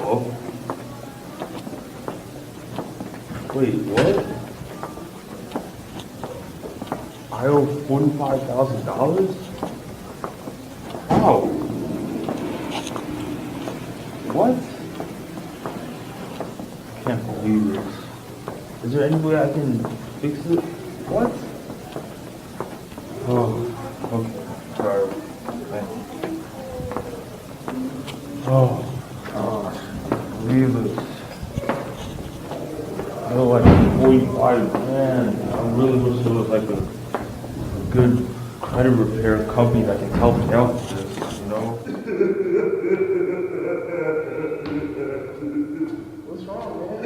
Oh, wait, what? I owe $45,000? Wow. What? I can't believe this. Is there any way I can fix it? What? Oh, okay. Sorry. Thank you. Oh, gosh. I can't believe this. I owe like 45 grand. I really wish there was like a good credit repair company that can help me out with this, you know? What's wrong, man?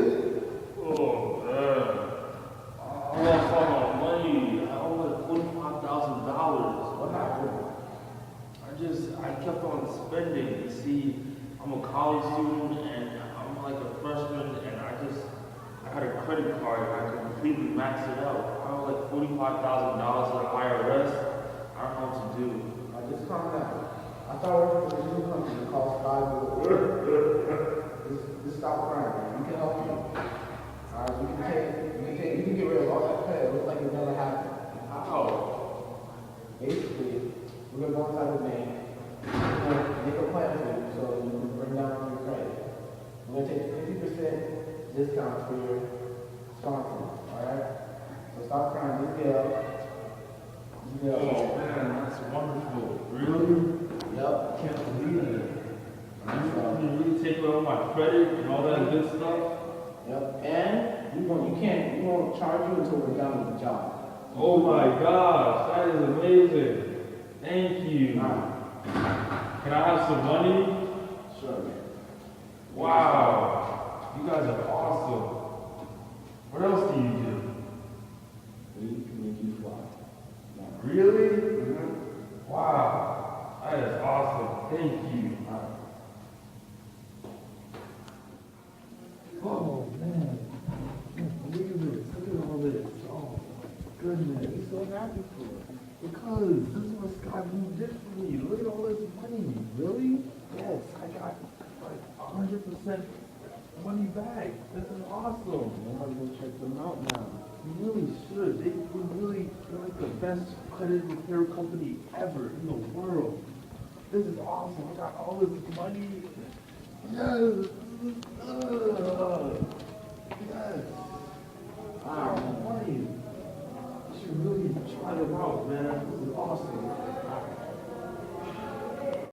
Oh, man. I lost all my money. I owe like $45,000. What happened? I kept on spending. You see, I'm a college student and I'm like a freshman and I had a credit card and I completely maxed it out. I owe like $45,000 to the IRS. I don't know what to do. Just calm down. I thought we were going to do something called Sky Blue. Just stop crying, man. We can help you. Alright, you can get rid of all that credit. It looks like it never happened. How? Basically, we're going to go inside the bank. We're going to make a plan for you so you can bring down your credit. We're going to take 50% discount for your sponsor. Alright? So stop crying. Just get up. Oh man, that's wonderful. Really? Yup. I can't believe it. You really take away all my credit and all that good stuff? Yep. And we won't charge you until we're done with the job. Oh my gosh, that is amazing. Thank you. Alright. Can I have some money? Sure, man. Wow. You guys are awesome. What else do you do? We can make you fly. Really? Wow. That is awesome. Thank you. Oh man. I can't believe this. Look at all this. Oh goodness. I'm so happy for you. Because this is what Sky Blue did for me. Look at all this money. Really? Yes, I got like 100% money back. This is awesome. Nobody's gonna check them out now. You really should. They're like the best credit repair company ever in the world. This is awesome. I got all this money. Yes. Yes. Wow, money. You should really try them out, man. This is awesome.